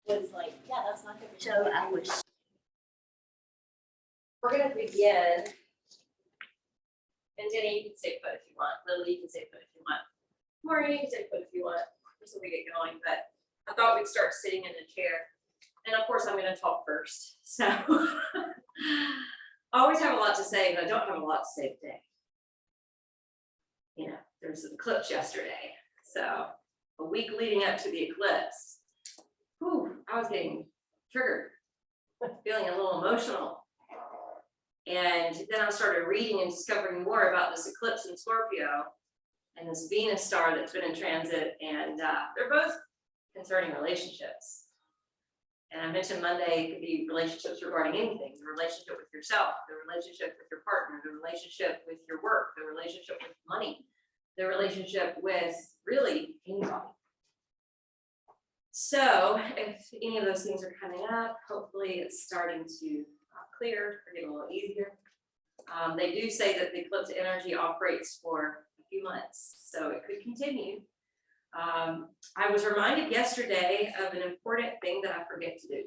was like, yeah, that's not gonna be. So I was. We're gonna begin. And Jenny, you can stay put if you want. Lily, you can stay put if you want. Maureen, you can stay put if you want. Just so we get going. But I thought we'd start sitting in a chair. And of course, I'm going to talk first. So I always have a lot to say, but I don't have a lot to say today. You know, there was an eclipse yesterday. So a week leading up to the eclipse, whew, I was getting triggered, feeling a little emotional. And then I started reading and discovering more about this eclipse in Scorpio and this Venus star that's been in transit. And they're both concerning relationships. And I mentioned Monday, it could be relationships regarding anything, the relationship with yourself, the relationship with your partner, the relationship with your work, the relationship with money, the relationship with really anybody. So if any of those things are coming up, hopefully it's starting to clear or get a little easier. They do say that the eclipse energy operates for a few months, so it could continue. I was reminded yesterday of an important thing that I forget to do,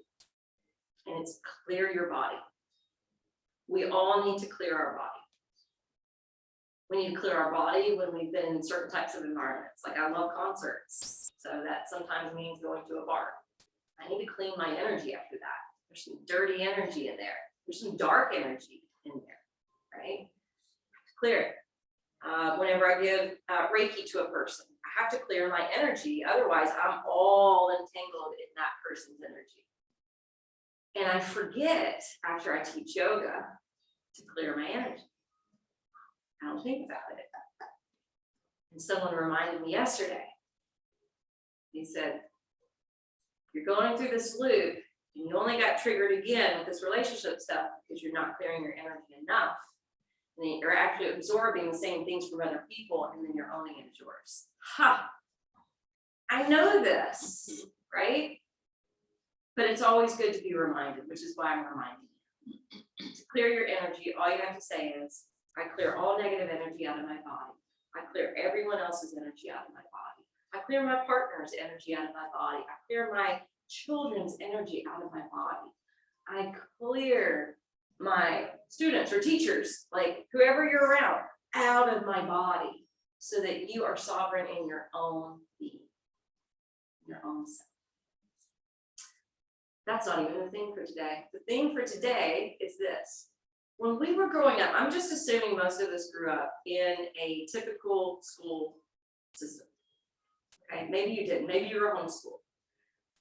and it's clear your body. We all need to clear our body. We need to clear our body when we've been in certain types of environments. Like I love concerts, so that sometimes means going to a bar. I need to clean my energy after that. There's some dirty energy in there. There's some dark energy in there, right? Clear it. Whenever I give Reiki to a person, I have to clear my energy. Otherwise, I'm all entangled in that person's energy. And I forget after I teach yoga to clear my energy. I don't think about it. And someone reminded me yesterday. He said, you're going through this loop and you only got triggered again with this relationship stuff because you're not clearing your energy enough. And you're actually absorbing the same things from other people, and then you're owning it as yours. Ha! I know this, right? But it's always good to be reminded, which is why I'm reminding you. To clear your energy, all you have to say is, I clear all negative energy out of my body. I clear everyone else's energy out of my body. I clear my partner's energy out of my body. I clear my children's energy out of my body. I clear my students or teachers, like whoever you're around, out of my body so that you are sovereign in your own being, your own self. That's not even the thing for today. The thing for today is this. When we were growing up, I'm just assuming most of us grew up in a typical school system. Okay, maybe you didn't, maybe you were homeschooled.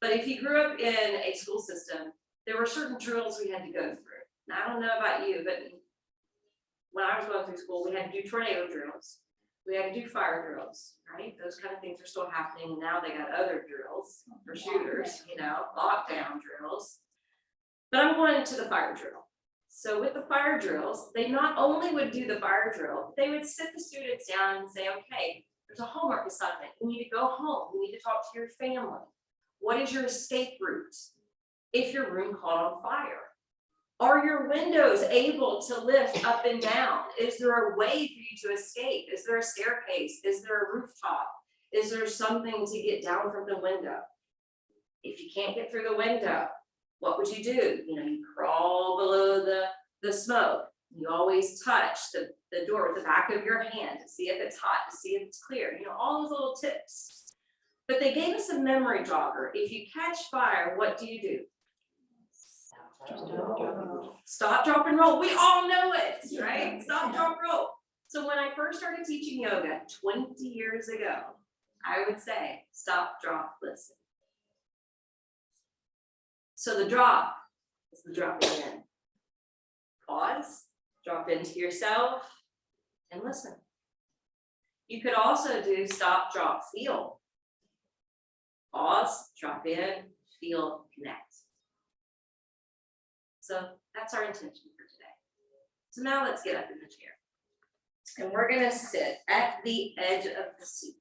But if you grew up in a school system, there were certain drills we had to go through. Now, I don't know about you, but when I was going through school, we had to do tornado drills. We had to do fire drills, right? Those kind of things are still happening. Now they got other drills for shooters, you know, lockdown drills. But I'm going into the fire drill. So with the fire drills, they not only would do the fire drill, they would sit the students down and say, okay, there's a homework assignment. You need to go home. You need to talk to your family. What is your escape route if your room caught on fire? Are your windows able to lift up and down? Is there a way for you to escape? Is there a staircase? Is there a rooftop? Is there something to get down from the window? If you can't get through the window, what would you do? You know, you crawl below the smoke. You always touch the door with the back of your hand to see if it's hot, to see if it's clear. You know, all those little tips. But they gave us a memory jogger. If you catch fire, what do you do? Stop, drop, and roll. We all know it, right? Stop, drop, roll. So when I first started teaching yoga 20 years ago, I would say, stop, drop, listen. So the drop is the dropping in. Pause, drop into yourself, and listen. You could also do stop, drop, feel. Pause, drop in, feel, connect. So that's our intention for today. So now let's get up in the chair. And we're going to sit at the edge of the seat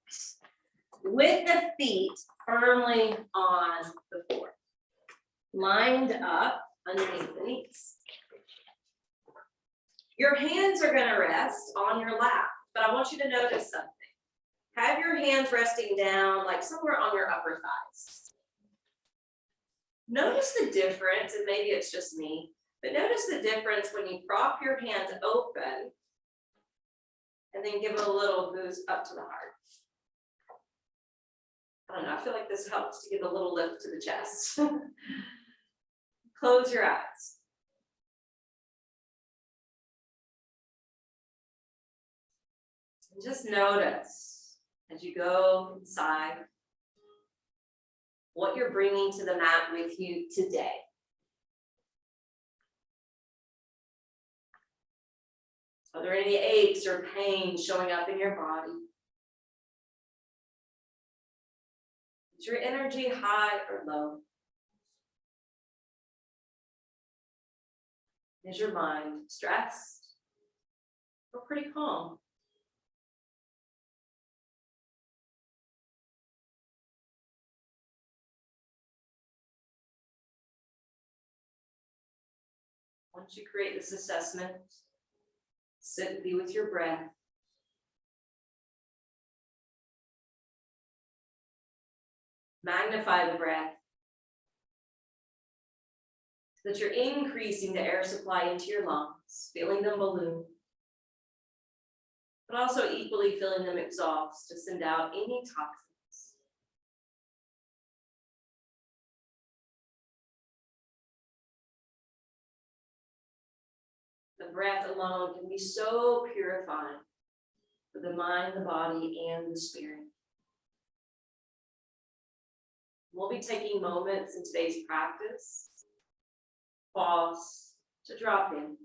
with the feet firmly on the floor, lined up underneath the knees. Your hands are going to rest on your lap, but I want you to notice something. Have your hands resting down, like somewhere on your upper thighs. Notice the difference, and maybe it's just me, but notice the difference when you prop your hands open and then give it a little boost up to the heart. I don't know, I feel like this helps to give a little lift to the chest. Close your eyes. And just notice as you go inside what you're bringing to the mat with you today. Are there any aches or pains showing up in your body? Is your energy high or low? Is your mind stressed or pretty calm? Once you create this assessment, sit and be with your breath. Magnify the breath so that you're increasing the air supply into your lungs, feeling them balloon, but also equally feeling them exhaust to send out any toxins. The breath alone can be so purifying for the mind, the body, and the spirit. We'll be taking moments in today's practice, pause, to drop in,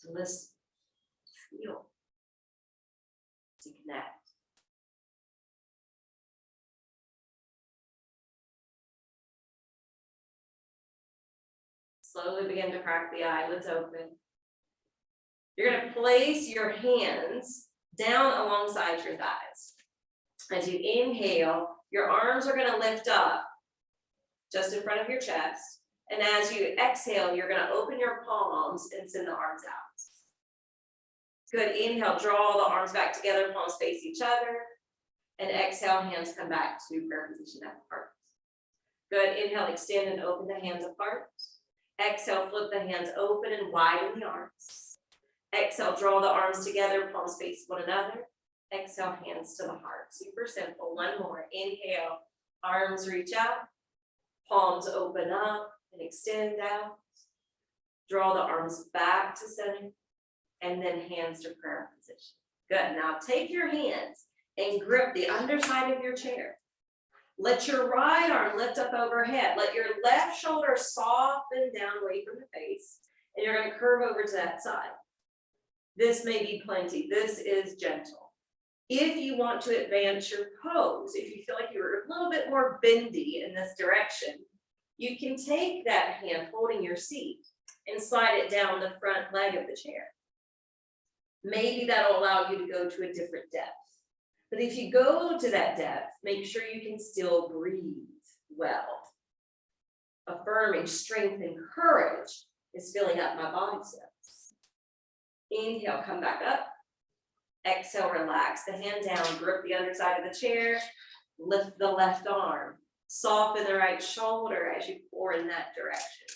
to listen, to feel, to connect. Slowly begin to crack the eyelids open. You're going to place your hands down alongside your thighs. As you inhale, your arms are going to lift up just in front of your chest. And as you exhale, you're going to open your palms and send the arms out. Good. Inhale, draw the arms back together, palms face each other. And exhale, hands come back to prayer position at the heart. Good. Inhale, extend and open the hands apart. Exhale, flip the hands open and widen the arms. Exhale, draw the arms together, palms face one another. Exhale, hands to the heart. Super simple. One more. Inhale, arms reach out, palms open up and extend out. Draw the arms back to center, and then hands to prayer position. Good. Now take your hands and grip the underside of your chair. Let your right arm lift up overhead. Let your left shoulder soften down away from the face, and you're going to curve over to that side. This may be plenty. This is gentle. If you want to advance your pose, if you feel like you're a little bit more bendy in this direction, you can take that hand holding your seat and slide it down the front leg of the chair. Maybe that'll allow you to go to a different depth. But if you go to that depth, make sure you can still breathe well. Affirming strength and courage is filling up my body cells. Inhale, come back up. Exhale, relax the hand down, grip the underside of the chair, lift the left arm, soften the right shoulder as you pour in that direction.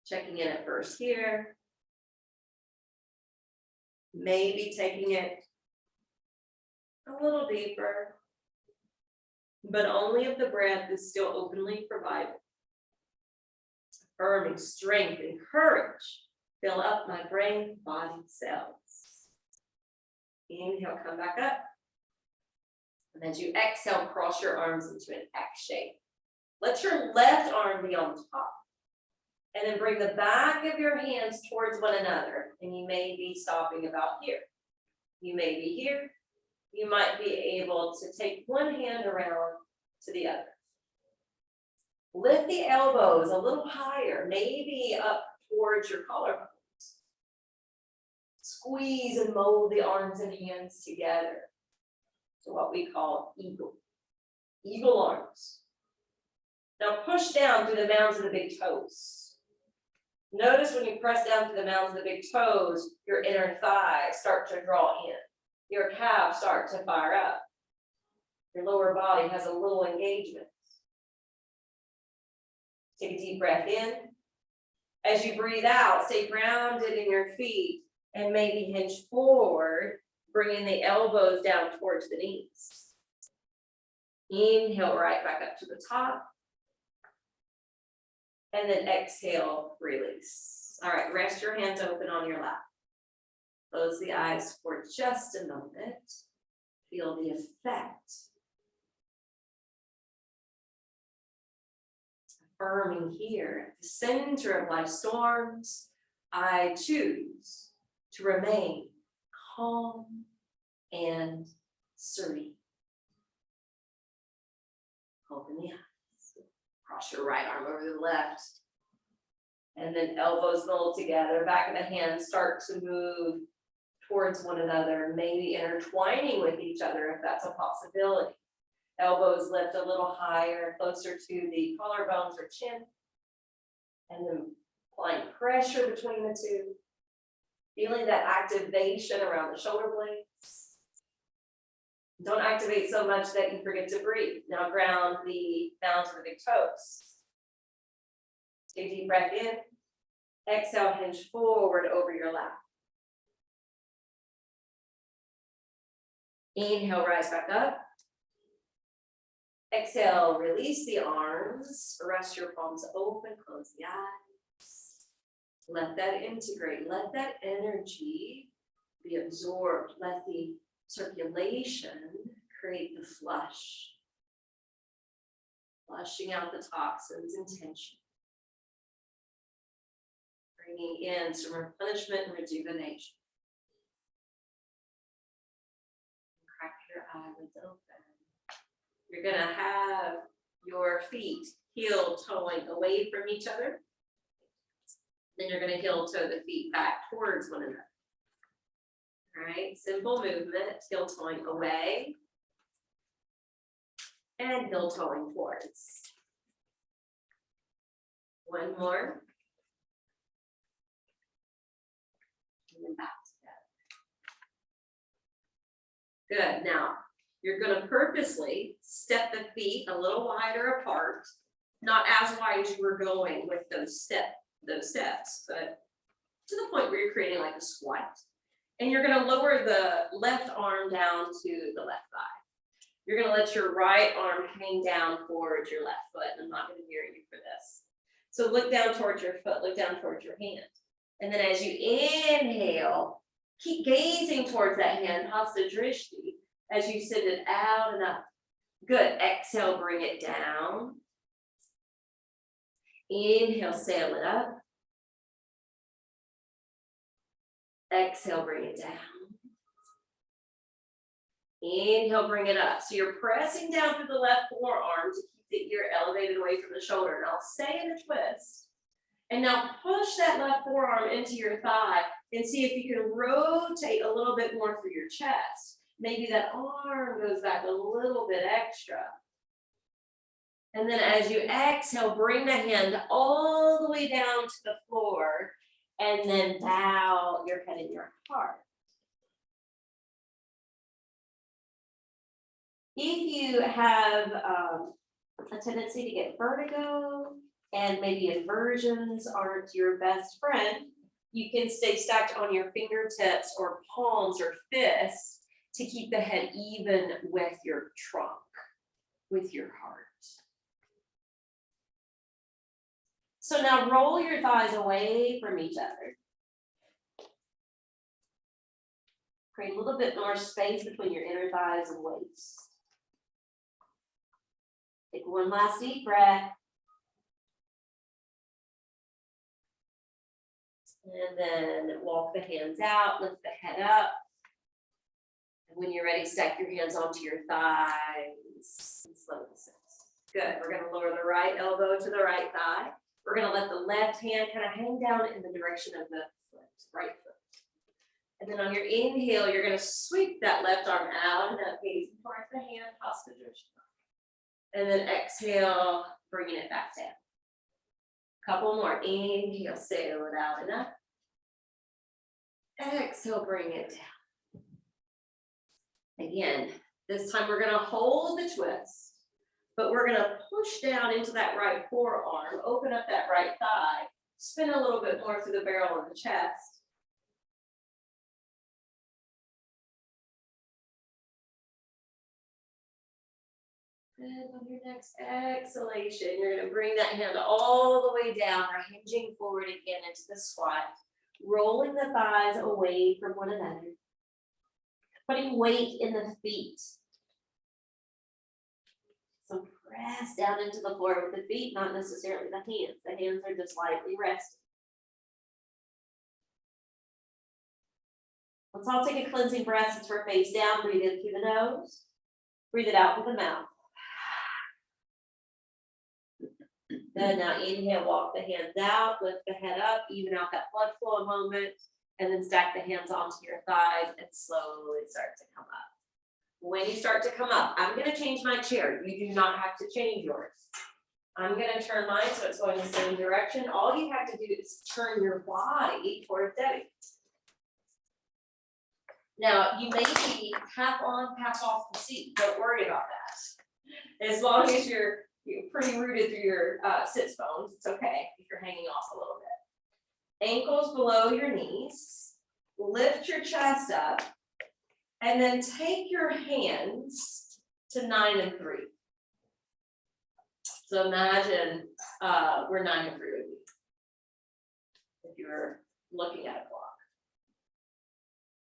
Checking in at first here. Maybe taking it a little deeper, but only if the breath is still openly provided. Affirming strength and courage fill up my brain, body, cells. Inhale, come back up. And as you exhale, cross your arms into an X shape. Let your left arm be on top. And then bring the back of your hands towards one another. And you may be stopping about here. You may be here. You might be able to take one hand around to the other. Lift the elbows a little higher, maybe up towards your collarbones. Squeeze and mold the arms and hands together. So what we call eagle. Eagle arms. Now push down through the mounds of the big toes. Notice when you press down to the mounds of the big toes, your inner thighs start to draw in. Your calves start to fire up. Your lower body has a little engagement. Take a deep breath in. As you breathe out, stay grounded in your feet and maybe hinge forward, bringing the elbows down towards the knees. Inhale right back up to the top. And then exhale, release. All right, rest your hands open on your lap. Close the eyes for just a moment. Feel the effect. Affirming here at the center of life's storms, I choose to remain calm and serene. Open the eyes. Cross your right arm over the left. And then elbows roll together. Back of the hands start to move towards one another, maybe intertwining with each other if that's a possibility. Elbows lift a little higher, closer to the collarbones or chin. And then applying pressure between the two. Feeling that activation around the shoulder blades. Don't activate so much that you forget to breathe. Now ground the mounds of the big toes. Take a deep breath in. Exhale, hinge forward over your lap. Inhale, rise back up. Exhale, release the arms. Rest your palms open, close the eyes. Let that integrate. Let that energy be absorbed. Let the circulation create the flush. Flushing out the toxins and tension. Bringing in some replenishment and rejuvenation. Crack your eyelids open. You're going to have your feet heel toeing away from each other. Then you're going to heel toe the feet back towards one another. All right, simple movement, heel toeing away and heel toeing towards. One more. And then back together. Good. Now, you're going to purposely step the feet a little wider apart, not as wide as you were going with those steps, but to the point where you're creating like a squat. And you're going to lower the left arm down to the left thigh. You're going to let your right arm hang down towards your left foot. And I'm not going to mirror you for this. So look down towards your foot, look down towards your hand. And then as you inhale, keep gazing towards that hand, hasta drishti, as you send it out and up. Good. Exhale, bring it down. Inhale, sail it up. Exhale, bring it down. Inhale, bring it up. So you're pressing down through the left forearm to keep the ear elevated away from the shoulder. Now stay in the twist. And now push that left forearm into your thigh and see if you can rotate a little bit more through your chest. Maybe that arm goes back a little bit extra. And then as you exhale, bring the hand all the way down to the floor and then bow your head and your heart. If you have a tendency to get vertigo and maybe inversions aren't your best friend, you can stay stacked on your fingertips or palms or fists to keep the head even with your trunk, with your heart. So now roll your thighs away from each other. Create a little bit more space between your inner thighs and waist. Take one last deep breath. And then walk the hands out, lift the head up. And when you're ready, stack your hands onto your thighs and slowly sit. Good. We're going to lower the right elbow to the right thigh. We're going to let the left hand kind of hang down in the direction of the foot, right foot. And then on your inhale, you're going to sweep that left arm out and up, gazing towards the hand, hasta drishti. And then exhale, bringing it back down. Couple more. Inhale, sail it out and up. Exhale, bring it down. Again, this time we're gonna hold the twist, but we're gonna push down into that right forearm, open up that right thigh, spin a little bit more through the barrel of the chest. And on your next exhalation, you're gonna bring that hand all the way down, or hinging forward again into the squat, rolling the thighs away from one another, putting weight in the feet. So press down into the floor with the feet, not necessarily the hands. The hands are just lightly resting. Let's all take a cleansing breath since we're face down. Breathe in through the nose. Breathe it out through the mouth. Good. Now inhale, walk the hands out, lift the head up, even out that blood flow a moment, and then stack the hands onto your thighs and slowly start to come up. When you start to come up, I'm going to change my chair. You do not have to change yours. I'm going to turn mine so it's going the same direction. All you have to do is turn your body towards Debbie. Now, you may be half on, half off the seat. Don't worry about that. As long as you're pretty rooted through your sits bones, it's okay if you're hanging off a little bit. Ankles below your knees. Lift your chest up. And then take your hands to 9 and 3. So imagine where 9 and 3 would be if you were looking at a clock.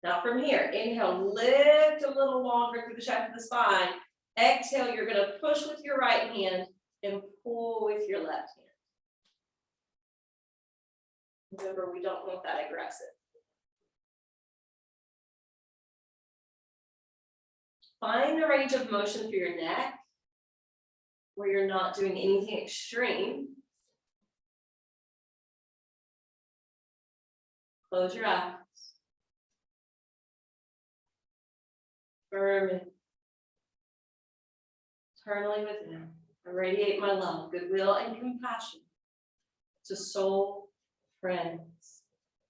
Now from here, inhale, lift a little longer through the shaft of the spine. Exhale, you're going to push with your right hand and pull with your left hand. Remember, we don't want that aggressive. Find the range of motion for your neck where you're not doing anything extreme. Close your eyes. Firm internally within. I radiate my love, goodwill, and compassion to soul, friends,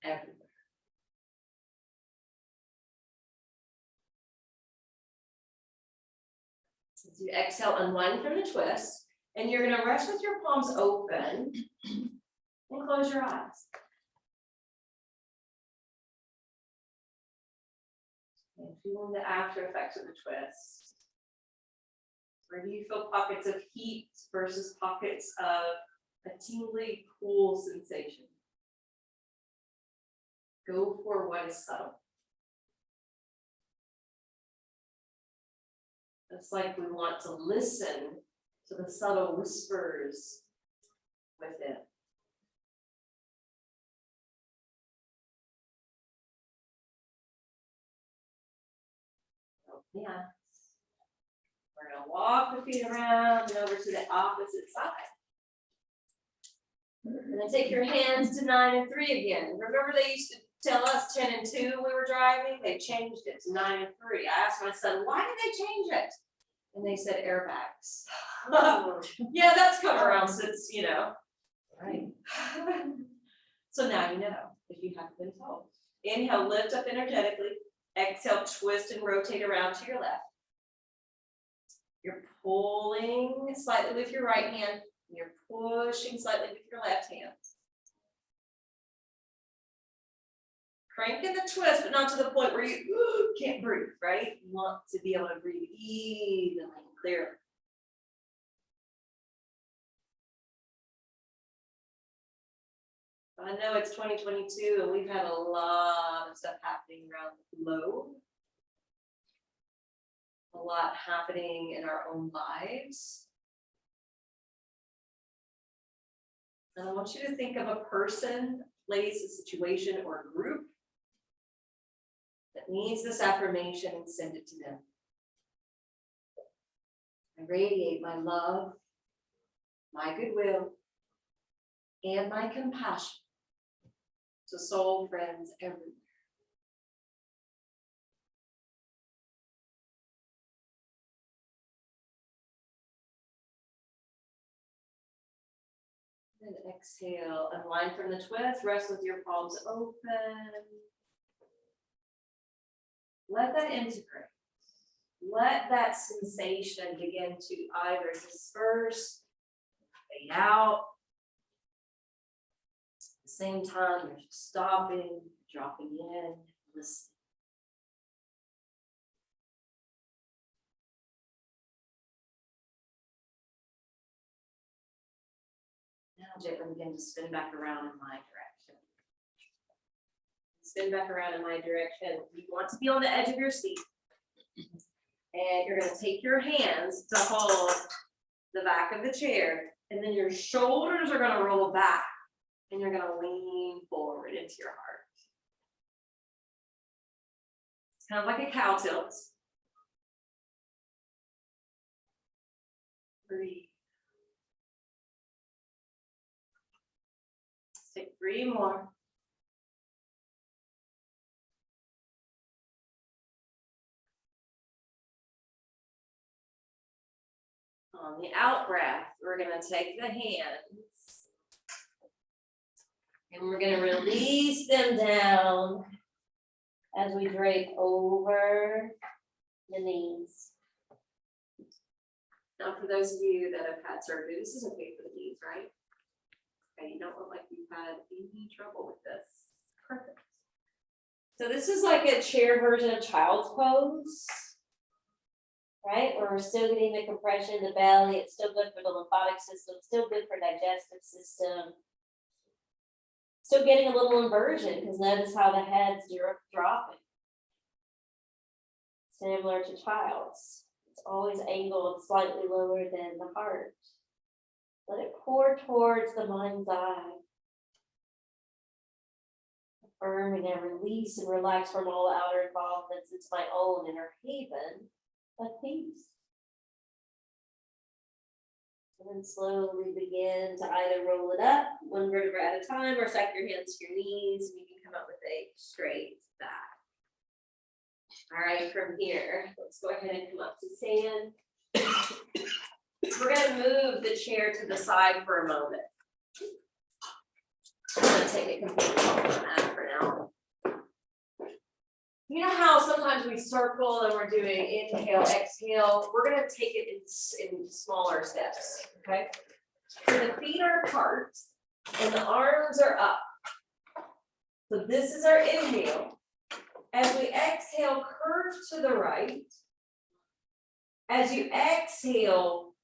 everywhere. As you exhale, unwind from the twist, and you're going to rest with your palms open and close your eyes. And feeling the after effects of the twist. Where do you feel pockets of heat versus pockets of a tingly, cool sensation? Go for what is subtle. It's like we want to listen to the subtle whispers within. Yeah. We're going to walk the feet around and over to the opposite side. And then take your hands to 9 and 3 again. Remember they used to tell us 10 and 2 when we were driving? They changed it to 9 and 3. I asked my son, why did they change it? And they said airbags. Yeah, that's come around since, Right. So now you know, if you haven't been told. Inhale, lift up energetically. Exhale, twist and rotate around to your left. You're pulling slightly with your right hand. And you're pushing slightly with your left hand. Cranking the twist, but not to the point where you can't breathe, right? You want to be able to breathe evenly and clearly. I know it's 2022 and we've had a lot of stuff happening around the globe. A lot happening in our own lives. And I want you to think of a person, place, a situation, or a group that needs this affirmation and send it to them. I radiate my love, my goodwill, and my compassion to soul, friends, everywhere. And exhale, unwind from the twist, rest with your palms open. Let that integrate. Let that sensation begin to either disperse, fade out. At the same time, you're stopping, dropping in, listening. Now gently begin to spin back around in my direction. Spin back around in my direction. You want to be on the edge of your seat. And you're going to take your hands to hold the back of the chair. And then your shoulders are going to roll back. And you're going to lean forward into your heart. It's kind of like a cow tilt. Breathe. Take 3 more. On the out breath, we're going to take the hands and we're going to release them down as we drape over the knees. Now, for those of you that have had surgery, this is okay for the knees, right? Okay, you don't look like you've had any trouble with this. Perfect. So this is like a chair version of child's pose. Right, where we're still getting the compression in the belly, it's still good for the lymphatic system, still good for digestive system. Still getting a little inversion because notice how the head's dropping. Similar to child's. It's always angled slightly lower than the heart. Let it pour towards the mind's eye. Affirming and release and relax from all outer involvements into my own inner haven. But peace. And then slowly begin to either roll it up, 1 vertebra at a time, or stack your hands to your knees, and you can come up with a straight back. All right, from here, let's go ahead and come up to stand. We're going to move the chair to the side for a moment. I'm going to take it completely off the mat for now. You know how sometimes we circle and we're doing inhale, exhale. We're going to take it in smaller steps, okay? So the feet are apart and the arms are up. So this is our inhale. As we exhale, curve to the right. As you exhale,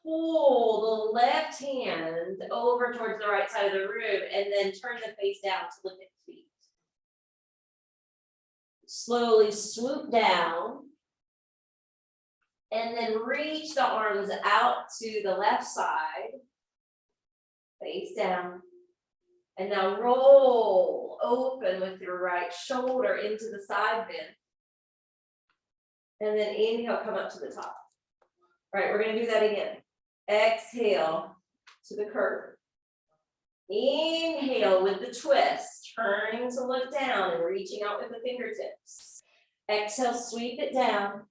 pull the left hand over towards the right side of the room and then turn the face down to look at the feet. Slowly swoop down and then reach the arms out to the left side, face down, and now roll open with your right shoulder into the side bend, and then inhale, come up to the top. All right, we're going to do that again. Exhale to the curve. Inhale with the twist, turning to look down and reaching out with the fingertips. Exhale, sweep it down.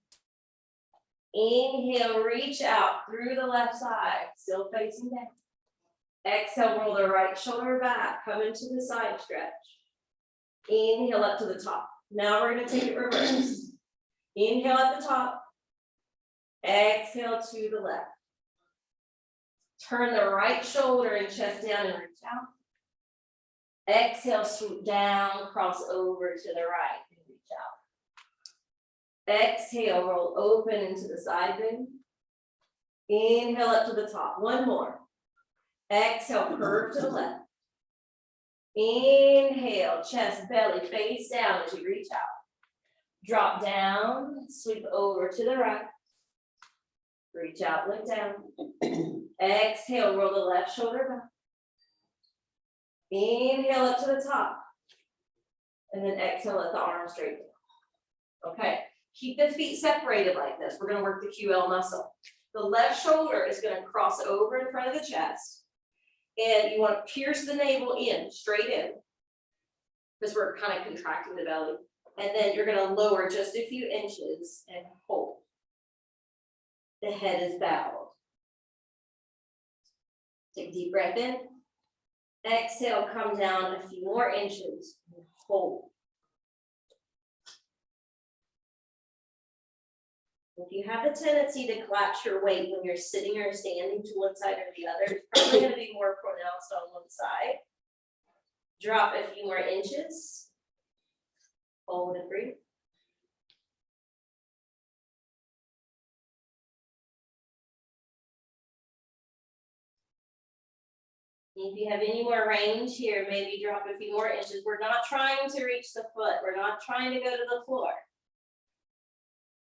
Inhale, reach out through the left side, still facing down. Exhale, roll the right shoulder back, come into the side stretch. Inhale up to the top. Now we're going to take it reverse. Inhale at the top. Exhale to the left. Turn the right shoulder and chest down and reach out. Exhale, swoop down, cross over to the right and reach out. Exhale, roll open into the side bend. Inhale up to the top. 1 more. Exhale, curve to the left. Inhale, chest, belly, face down as you reach out. Drop down, sweep over to the right. Reach out, look down. Exhale, roll the left shoulder back. Inhale up to the top. And then exhale, let the arms straighten. Okay, keep the feet separated like this. We're going to work the QL muscle. The left shoulder is going to cross over in front of the chest. And you want to pierce the navel in, straight in. Because we're kind of contracting the belly. And then you're going to lower just a few inches and hold. The head is bowed. Take a deep breath in. Exhale, come down a few more inches, and hold. If you have the tendency to collapse your weight when you're sitting or standing to one side or the other, it's probably going to be more pronounced on one side. Drop a few more inches. Hold and breathe. If you have any more range here, maybe drop a few more inches. We're not trying to reach the foot. We're not trying to go to the floor.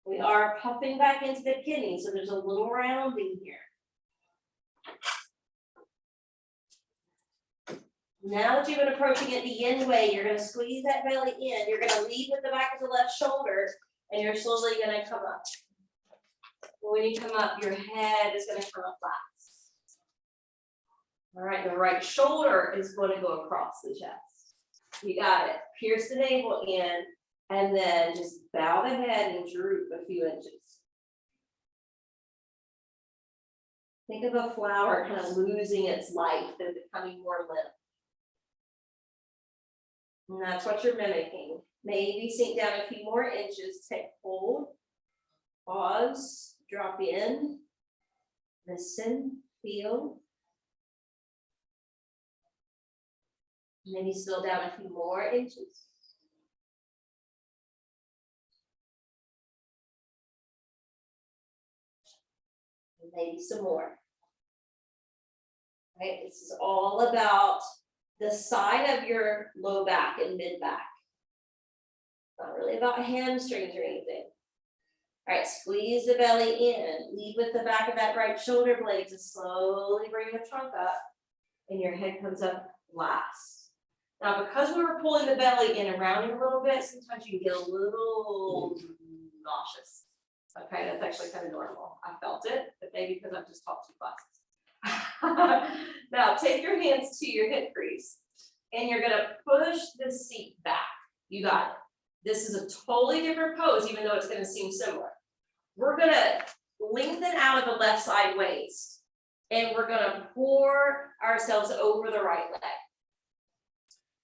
We are puffing back into the kidney, so there's a little rounding here. Now that you've been approaching it the yin way, you're going to squeeze that belly in. You're going to lead with the back of the left shoulder, and you're slowly going to come up. When you come up, your head is going to come up flat. All right, the right shoulder is going to go across the chest. You got it. Pierce the navel in, and then just bow the head and droop a few inches. Think of a flower kind of losing its life and becoming more limp. And that's what you're mimicking. Maybe sink down a few more inches, take hold, pause, drop in, listen, feel. Maybe still down a few more inches. And maybe some more. Right, this is all about the side of your low back and mid back. Not really about hamstrings or anything. All right, squeeze the belly in. Lead with the back of that right shoulder blade to slowly bring the trunk up, and your head comes up last. Now, because we were pulling the belly in and rounding a little bit, sometimes you can get a little nauseous. Okay, that's actually kind of normal. I felt it, but maybe because I've just taught 2 classes. Now, take your hands to your hip crease, and you're gonna push the seat back. You got it. This is a totally different pose, even though it's gonna seem similar. We're gonna lengthen out of the left side waist, and we're gonna pour ourselves over the right leg.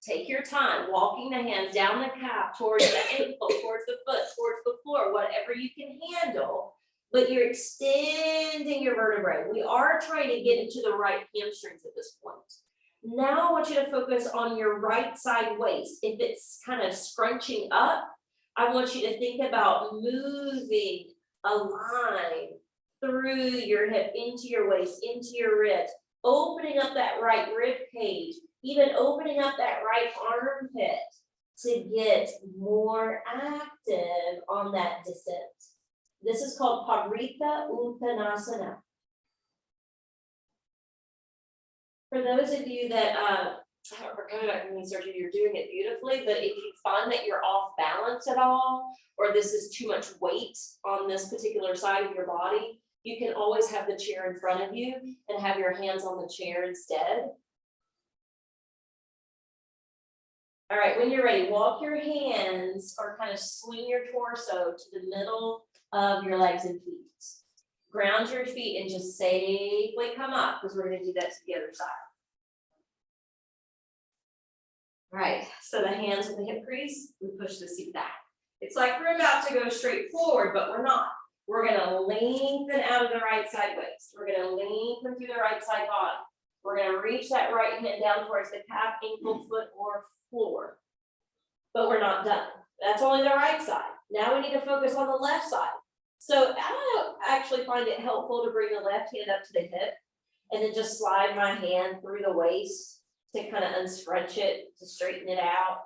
Take your time, walking the hands down the calf, towards the ankle, towards the foot, towards the floor, whatever you can handle, but you're extending your vertebrae. We are trying to get into the right hamstrings at this point. Now I want you to focus on your right side waist. If it's kind of scrunching up, I want you to think about moving a line through your hip, into your waist, into your ribs, opening up that right rib cage, even opening up that right armpit to get more active on that descent. This is called Parita Uttanasana. For those of you that you're doing it beautifully, but if you find that you're off balance at all, or this is too much weight on this particular side of your body, you can always have the chair in front of you and have your hands on the chair instead. All right, when you're ready, walk your hands or kind of swing your torso to the middle of your legs and feet. Ground your feet and just safely come up, because we're going to do that to the other side. All right, so the hands with the hip crease, we push the seat back. It's like we're about to go straight forward, but we're not. We're going to lengthen out of the right side waist. We're going to lengthen through the right side body. We're going to reach that right hand down towards the calf, ankle, foot, or floor. But we're not done. That's only the right side. Now we need to focus on the left side. So I actually find it helpful to bring the left hand up to the hip and then just slide my hand through the waist to kind of unscrunch it, to straighten it out.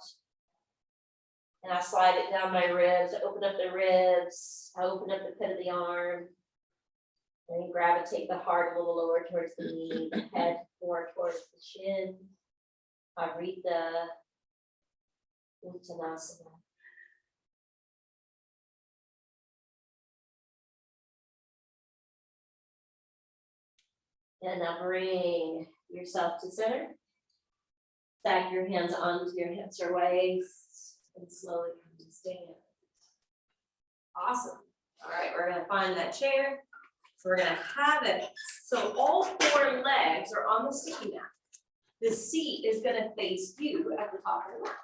And I slide it down my ribs, I open up the ribs, I open up the pit of the arm, and then gravitate the heart a little lower towards the knee, the head more towards the chin. Parita Uttanasana. And now bring yourself to center. Stack your hands onto your hips or waist and slowly come to stand. Awesome. All right, we're going to find that chair. So we're going to have it. So all 4 legs are on the sticky mat. the seat is gonna face you at the top of the mat.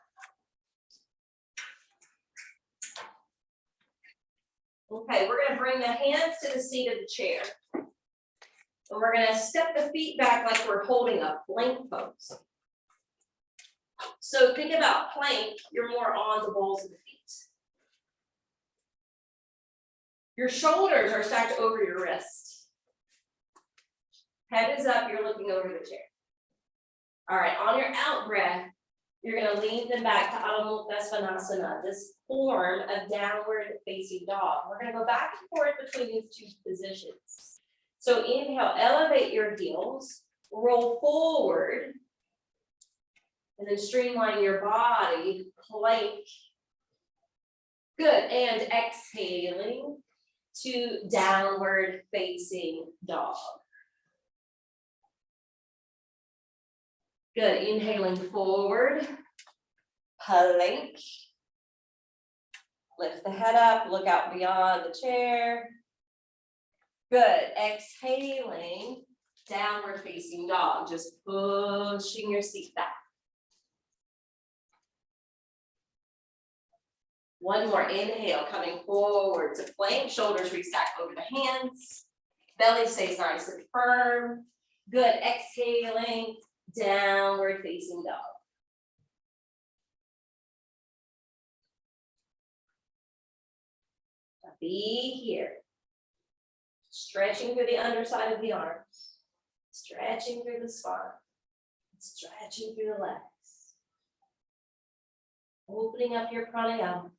Okay, we're gonna bring the hands to the seat of the chair. And we're gonna step the feet back like we're holding a plank pose. So think about plank, you're more on the balls of the feet. Your shoulders are stacked over your wrist. Head is up, you're looking over the chair. All right, on your out breath, you're gonna lean them back to Adho Mukha Svanasana, this form of downward facing dog. We're gonna go back and forth between these two positions. So inhale, elevate your heels, roll forward, and then streamline your body, plank. Good, and exhaling to downward facing dog. Good, inhaling forward, plank. Lift the head up, look out beyond the chair. Good, exhaling, downward facing dog, just pushing your seat back. One more inhale, coming forward to plank, shoulders restack over the hands. Belly stays nice and firm. Good, exhaling, downward facing dog. Now be here. Stretching through the underside of the arms. Stretching through the spine. Stretching through the legs. Opening up your pranayama.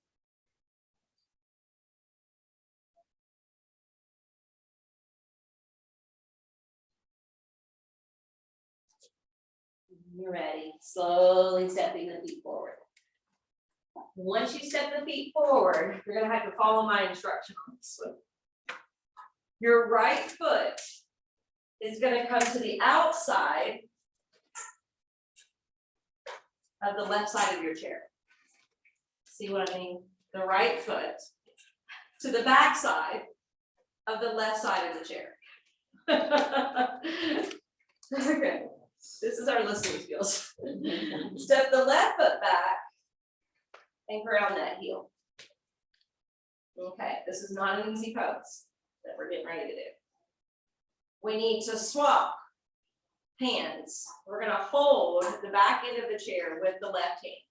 You're ready. Slowly stepping the feet forward. Once you step the feet forward, you're going to have to follow my instruction on this one. Your right foot is going to come to the outside of the left side of your chair. See what I mean? The right foot to the back side of the left side of the chair. Okay. This is our listening skills. Step the left foot back and ground that heel. Okay, this is not an easy pose that we're getting ready to do. We need to swap hands. We're gonna hold the back end of the chair with the left hand.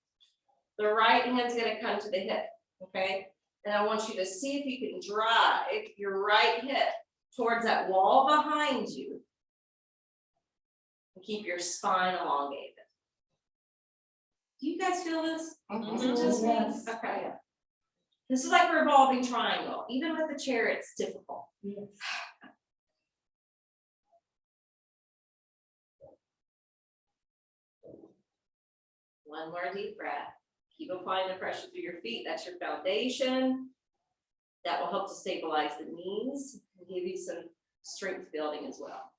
The right hand's gonna come to the hip, okay? And I want you to see if you can drive your right hip towards that wall behind you. And keep your spine elongated. Do you guys feel this? Just me? Yes. Okay. This is like a revolving triangle. Even with the chair, it's difficult. Yes. One more deep breath. Keep applying the pressure through your feet. That's your foundation. That will help to stabilize the knees and give you some strength building as well.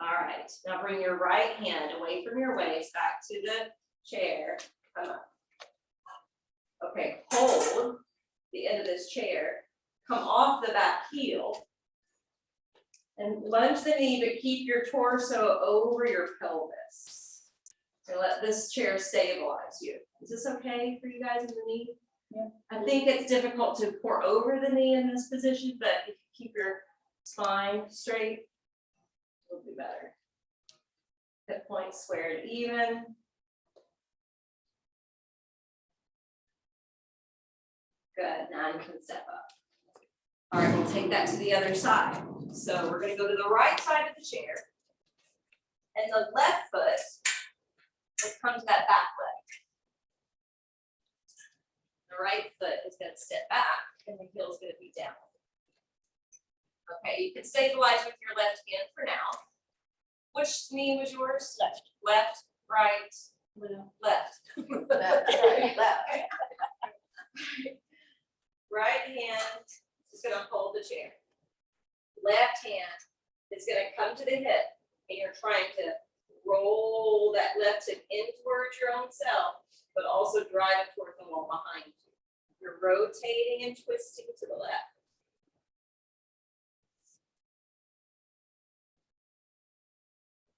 All right, now bring your right hand away from your waist, back to the chair. Come up. Okay, hold the end of this chair. Come off the back heel. And lunge the knee, but keep your torso over your pelvis. And let this chair stabilize you. Is this okay for you guys in the knee? Yeah. I think it's difficult to pour over the knee in this position, but if you keep your spine straight, it'll be better. Hip points squared even. Good, now you can step up. All right, we'll take that to the other side. So we're gonna go to the right side of the chair. And the left foot will come to that back leg. The right foot is gonna step back and the heel is gonna be down. Okay, you can stabilize with your left hand for now. Which knee was yours? Left. Left, right, left. Left. Right hand is gonna hold the chair. Left hand is gonna come to the hip, and you're trying to roll that left hip in towards your own self, but also drive it towards the wall behind you. You're rotating and twisting to the left.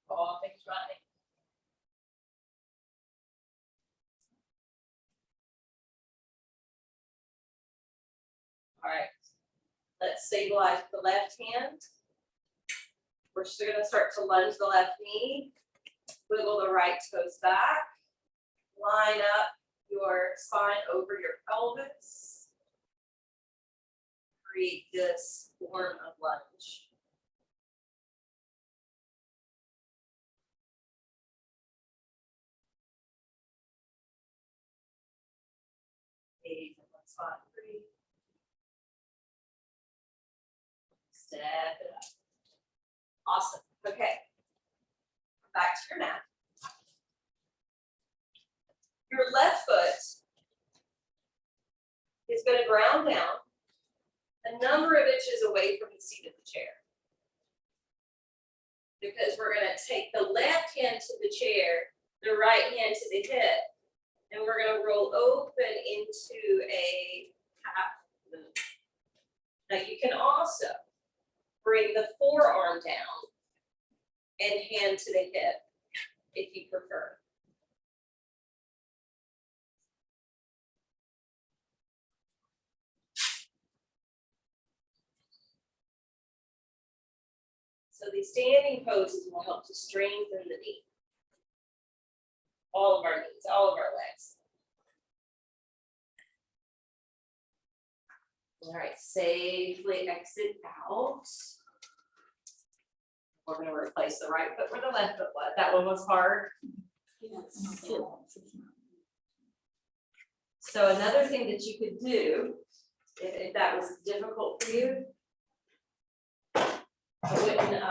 Coughing running. All right, let's stabilize the left hand. We're still gonna start to lunge the left knee, wiggle the right toes back, line up your spine over your pelvis. Create this form of lunge. Gaze in one spot, breathe. Step it up. Awesome. Okay. Back to your mat. Your left foot is going to ground down a number of inches away from the seat of the chair. Because we're going to take the left hand to the chair, the right hand to the hip, and we're going to roll open into a half moon. Now you can also bring the forearm down and hand to the hip if you prefer. So these standing poses will help to strengthen the knee. All of our knees, all of our legs. All right, safely exit out. We're going to replace the right foot where the left foot was. That one was hard. So another thing that you could do, if that was difficult for you, I wouldn't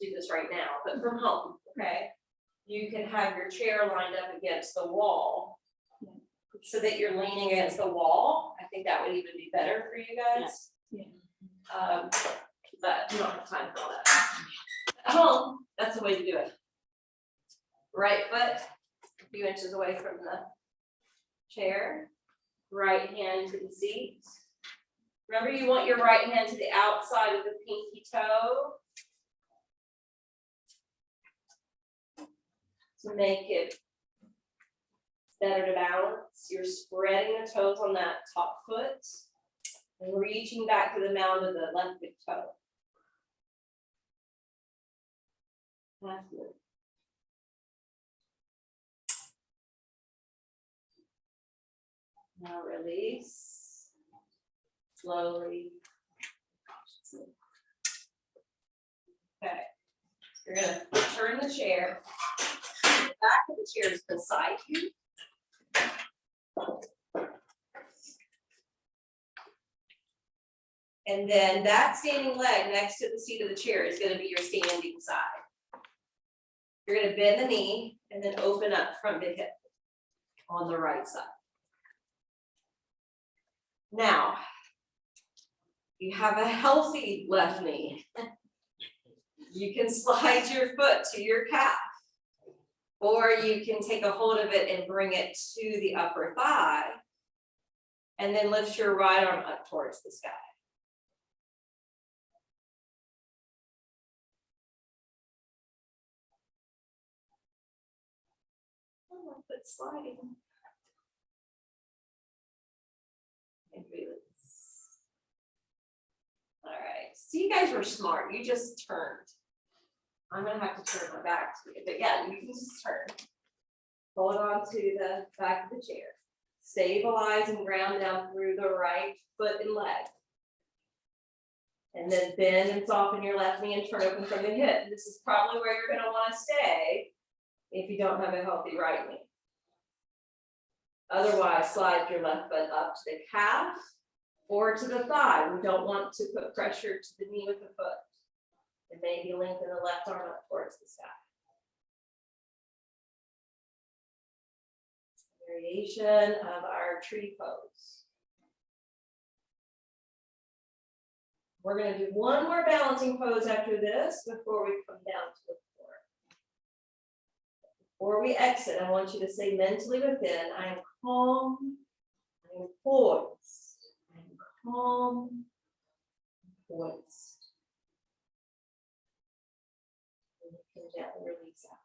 do this right now, but from home, okay? You can have your chair lined up against the wall so that you're leaning against the wall. I think that would even be better for you guys. Yeah. But you don't have time for all that. At home, that's the way to do it. Right foot, a few inches away from the chair. Right hand to the seat. Remember, you want your right hand to the outside of the pinky toe. To make it better to balance, you're spreading the toes on that top foot and reaching back to the mound of the left big toe. Half moon. Now release. Slowly. Okay. You're gonna turn the chair. The back of the chair is beside you. And then that standing leg next to the seat of the chair is going to be your standing side. You're going to bend the knee and then open up from the hip on the right side. Now, you have a healthy left knee. You can slide your foot to your calf, or you can take a hold of it and bring it to the upper thigh, and then lift your right arm up towards the sky. Oh, my foot's sliding. And release. All right, so you guys were smart. You just turned. I'm gonna have to turn my back to you, but yeah, you can just turn. Hold on to the back of the chair. Stabilize and ground down through the right foot and leg. And then bend and soften your left knee and turn open from the hip. This is probably where you're gonna wanna stay if you don't have a healthy right knee. Otherwise, slide your left foot up to the calf or to the thigh. We don't want to put pressure to the knee with the foot. And maybe lengthen the left arm up towards the sky. Variation of our tree pose. We're going to do one more balancing pose after this before we come down to the floor. Before we exit, I want you to say mentally within, I am calm, I am poised, I am calm, poised. And you can gently release out.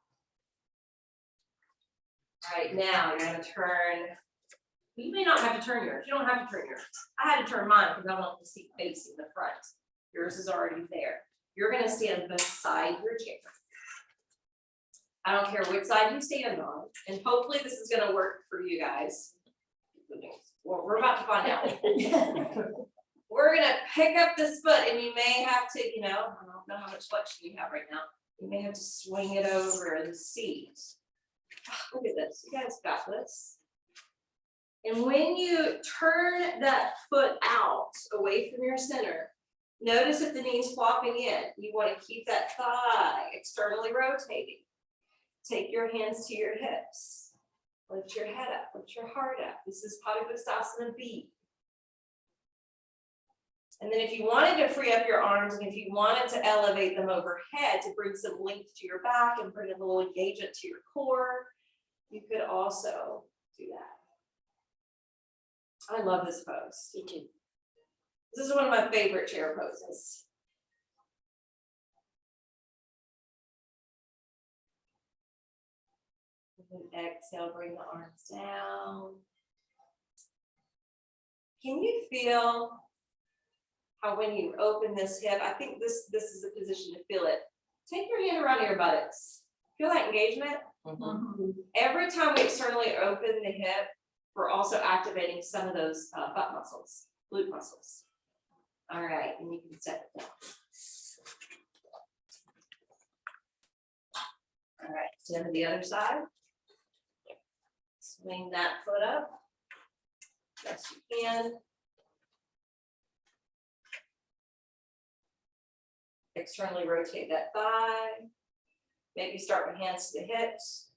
All right, now you're gonna turn, you may not have to turn yours, you don't have to turn yours. I had to turn mine because I want the seat facing the front. Yours is already there. You're gonna stand beside your chair. I don't care which side you stand on, and hopefully this is gonna work for you guys. Well, we're about to find out. We're gonna pick up this foot and you may have to, I don't know how much flexion you have right now. You may have to swing it over the seat. Look at this, you guys got this. And when you turn that foot out away from your center, notice if the knee's flopping in. You want to keep that thigh externally rotating. Take your hands to your hips. Lift your head up, lift your heart up. This is Padangusthasana B. And then if you wanted to free up your arms and if you wanted to elevate them overhead to bring some length to your back and bring a little engagement to your core, you could also do that. I love this pose. Me too. This is one of my favorite chair poses. And exhale, bring the arms down. Can you feel how when you open this hip, I think this is a position to feel it. Take your hand around your buttocks. Feel that engagement? Mm-hmm. Every time we externally open the hip, we're also activating some of those butt muscles, glute muscles. All right, and you can step it down. All right, stand to the other side. Swing that foot up. Best you can. Externally rotate that thigh. Maybe start with hands to the hips.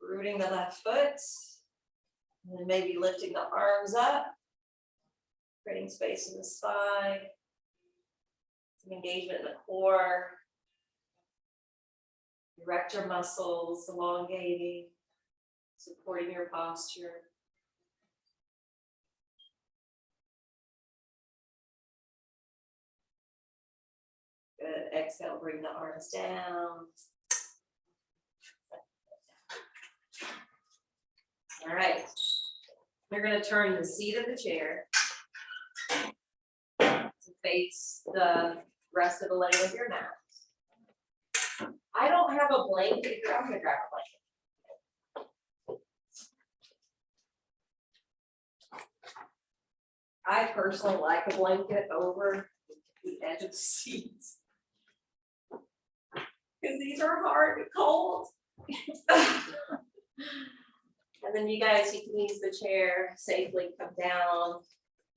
Rooting the left foot. And then maybe lifting the arms up. Creating space in the spine. Some engagement in the core. Erector muscles elongating. Supporting your posture. Good. Exhale, bring the arms down. All right. We're going to turn the seat of the chair to face the rest of the leg of your mat. I don't have a blanket here. I'm going to grab a blanket. I personally like a blanket over the edge of the seats. Because these are hard and cold. And then you guys, you can use the chair safely, come down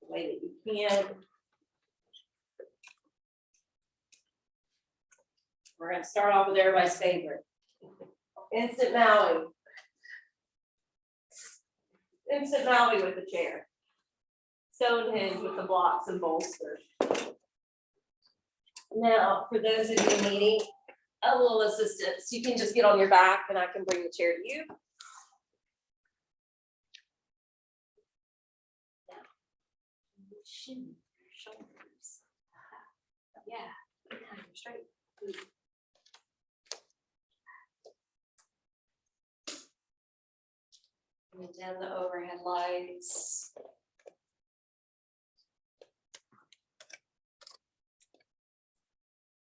the way that you can. We're going to start off with everybody's favorite. Instant Maui. Instant Maui with the chair. Stonehenge with the blocks and bolsters. Now, for those of you needing a little assistance, you can just get on your back and I can bring the chair to you. Now, shin your shoulders. Yeah, you're straight. And down the overhead lights.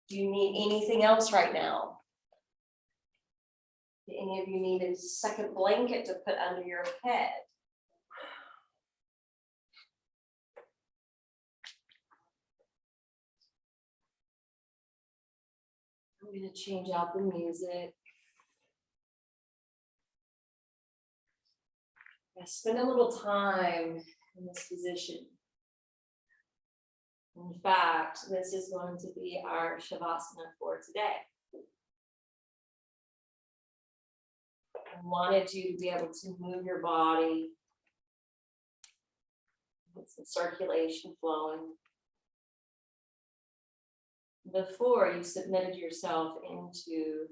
Do you need anything else right now? Do any of you need a second blanket to put under your head? I'm going to change out the music. Spend a little time in this position. In fact, this is going to be our Shavasana for today. I wanted you to be able to move your body, get some circulation flowing, before you submitted yourself into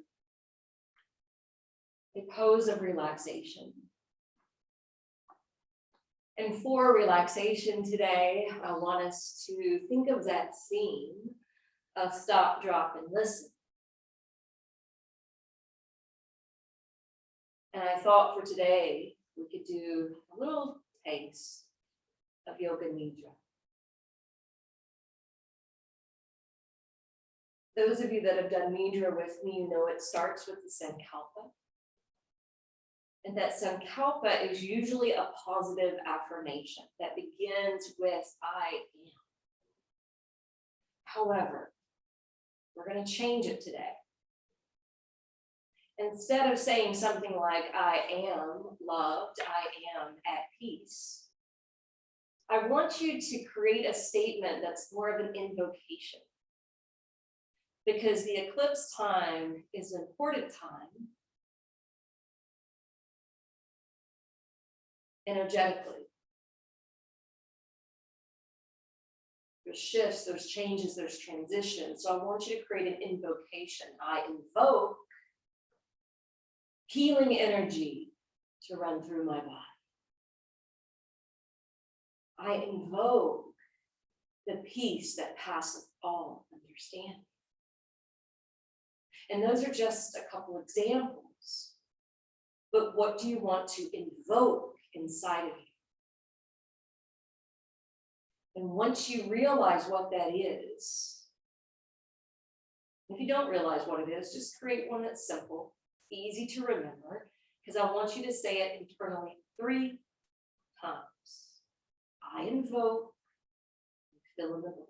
a pose of relaxation. And for relaxation today, I want us to think of that scene of stop, drop, and listen. And I thought for today, we could do a little taste of Yoga Nidra. Those of you that have done Nidra with me, you know it starts with the Sankalpa. And that Sankalpa is usually a positive affirmation that begins with I am. However, we're going to change it today. Instead of saying something like, I am loved, I am at peace, I want you to create a statement that's more of an invocation. Because the eclipse time is an important time energetically. There's shifts, there's changes, there's transitions. So I want you to create an invocation. I invoke healing energy to run through my body. I invoke the peace that passeth all understanding. And those are just a couple examples. But what do you want to invoke inside of you? And once you realize what that is, if you don't realize what it is, just create one that's simple, easy to remember, because I want you to say it internally 3 times. I invoke, fill in the blank.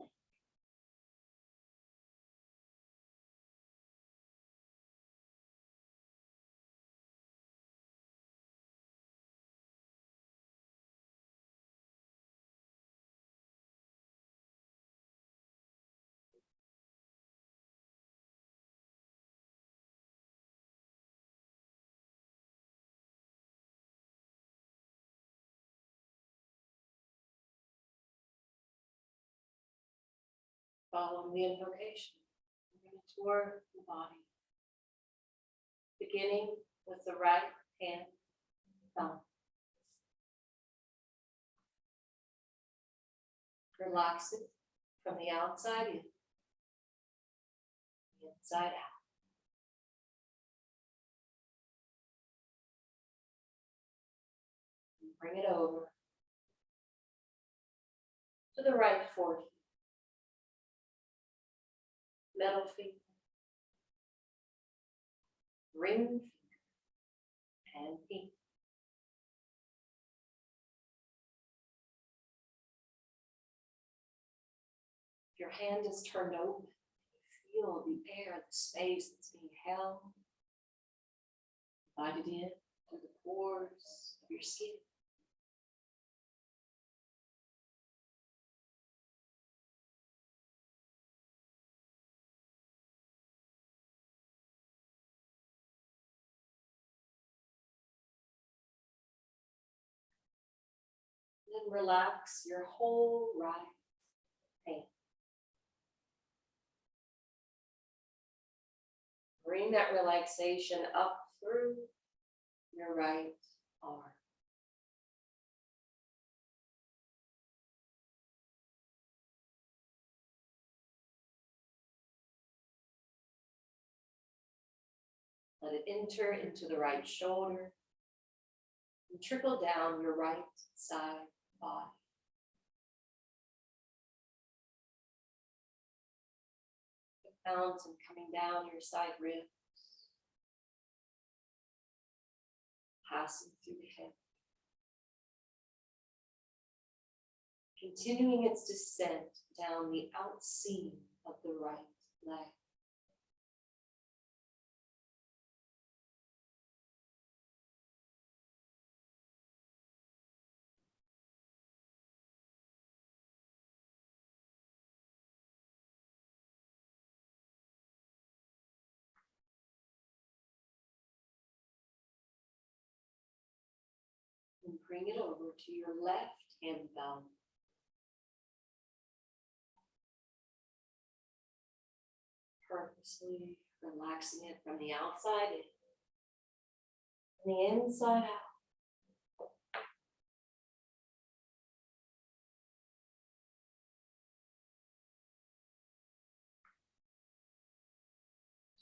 Follow the invocation. We're going to tour the body. Beginning with the right hand thumb. Relax it from the outside in, the inside out. And bring it over to the right forehead. Middle finger, ring finger, and pinky. If your hand is turned open, you feel the air, the space that's being held, invited in through the pores of your skin. Then relax your whole right hand. Bring that relaxation up through your right arm. Let it enter into the right shoulder and trickle down your right side body. The fountain coming down your side ribs, passing through the hip, continuing its descent down the outseam of the right leg. And bring it over to your left hand thumb. Purposely relaxing it from the outside in, and the inside out.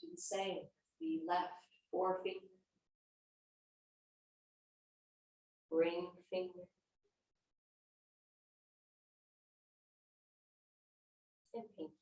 Do the same, the left forefinger, ring finger, and pinky.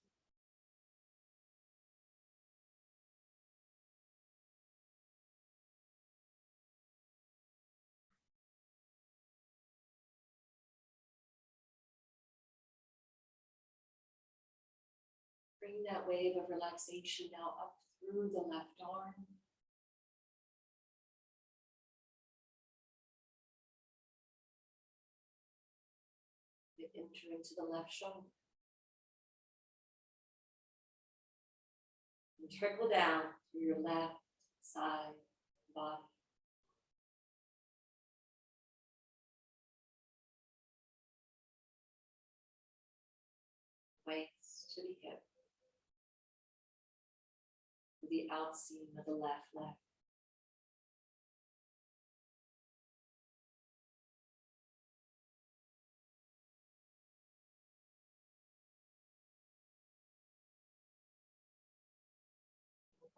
Bring that wave of relaxation now up through the left arm. You enter into the left shoulder. And trickle down through your left side body. Waist to the hip. To the outseam of the left leg.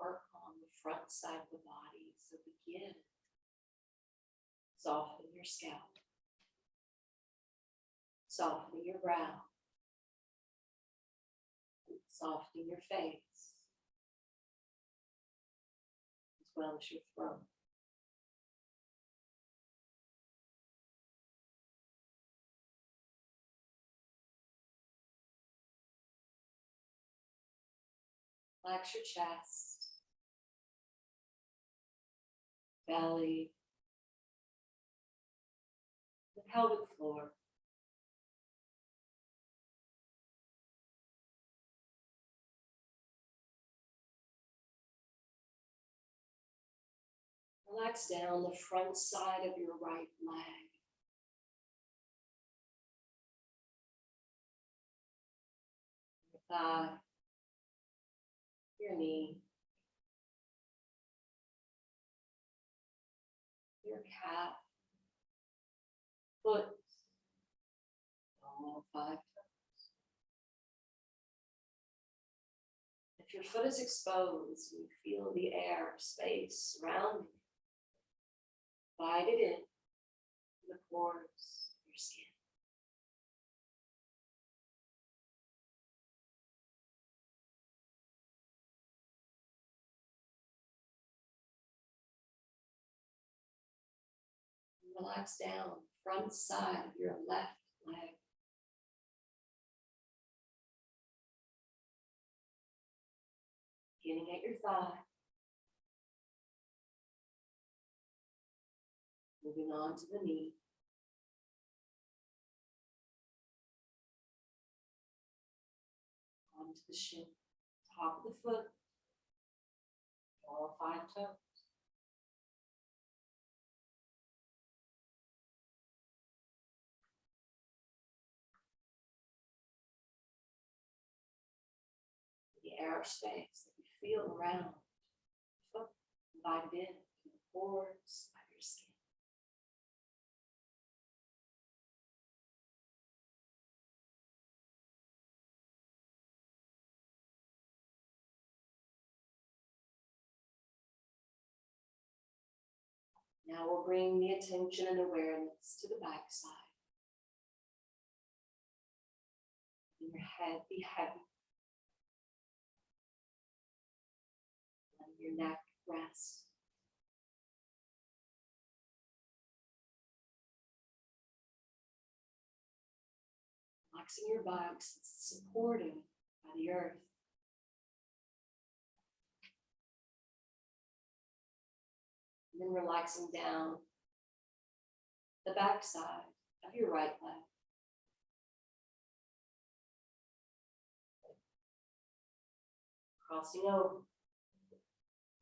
Work on the front side of the body. So begin. Softening your scalp. Softening your brow. Softening your face. As well as your throat. Relax your chest, belly, the pelvic floor. Relax down the front side of your right leg. Your thigh, your knee, your calf, foot, all 5 toes. If your foot is exposed, you feel the air, space surrounding you. Invite it in the pores of your skin. Relax down front side of your left leg. Beginning at your thigh. Moving on to the knee. Onto the shin. Top of the foot. All 5 toes. The air space that you feel around the foot, invited in to the pores of your skin. Now we'll bring the attention and awareness to the back side. Let your head be heavy. Let your neck rest. Relaxing your buttocks, it's supported by the earth. And then relaxing down the back side of your right leg. Crossing over.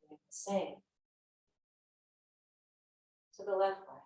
Doing the same to the left leg.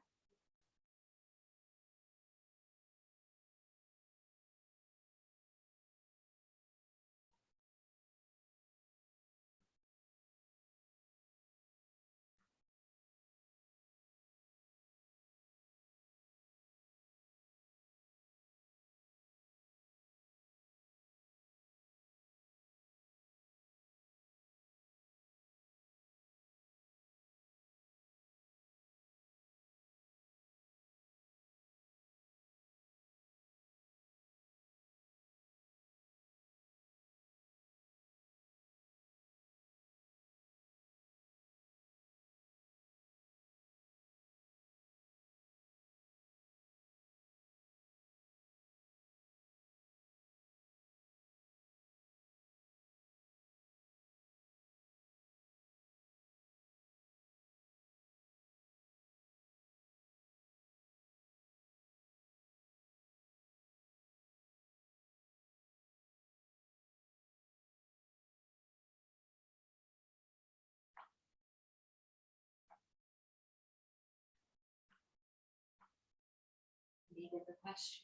in the question.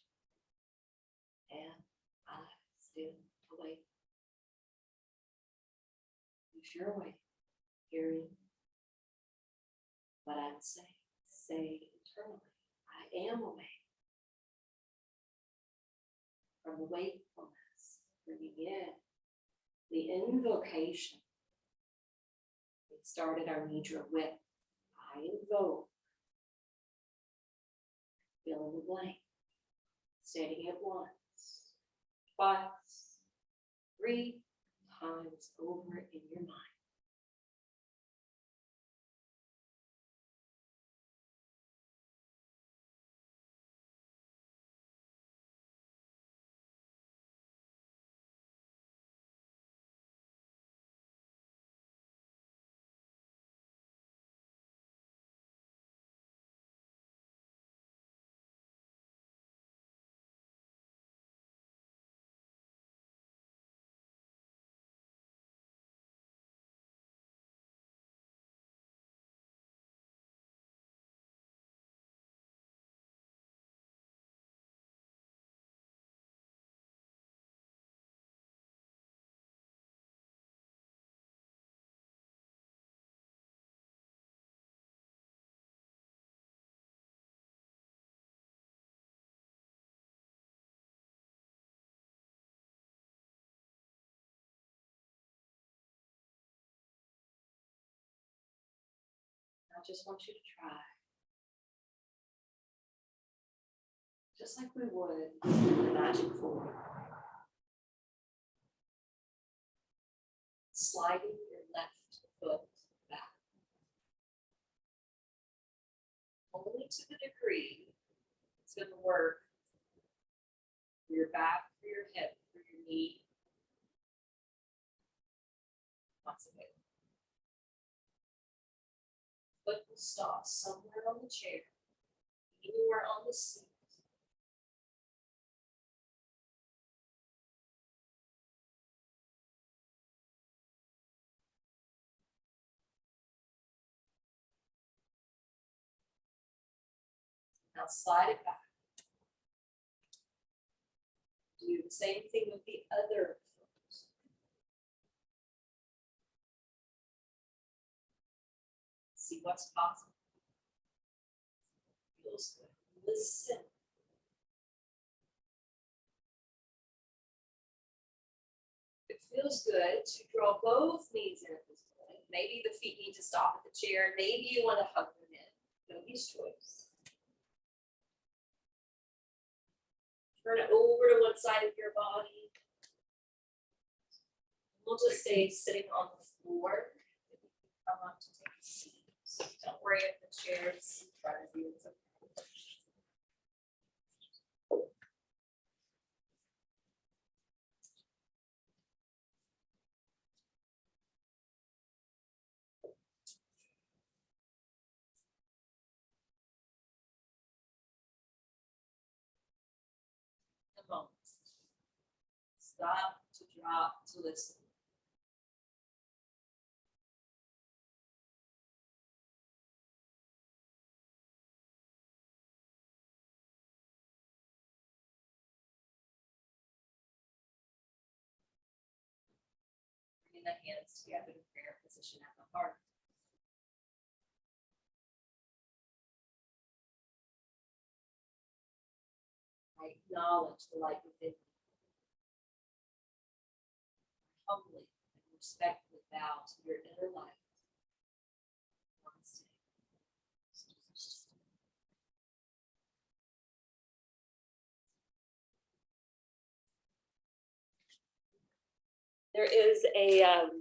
And I still awake. Use your way, hearing what I'm saying. Say internally, I am awake. From the wakefulness, bringing in the invocation. We started our nidra with, I invoke, fill in the blank, stating it once, twice, 3 times over in your mind. I just want you to try. Just like we would in the magic form. Sliding your left foot back. Only to the degree it's going to work for your back, for your hip, for your knee. Once again. Foot will stop somewhere on the chair, anywhere on the seat. Now slide it back. Do the same thing with the other foot. See what's possible. Feels good. Listen. It feels good to draw both knees in at this point. Maybe the feet need to stop at the chair. Maybe you want to hug them in. Nobody's choice. Turn it over to one side of your body. We'll just stay sitting on the floor. Come up to take a seat. So don't worry if the chair is in front of you. It's okay. A moment. Stop, to drop, to listen. Bringing the hands together in prayer position at the heart. I acknowledge the light within me. Humbly and respectfully bow to your inner light. Namaste. There is a sound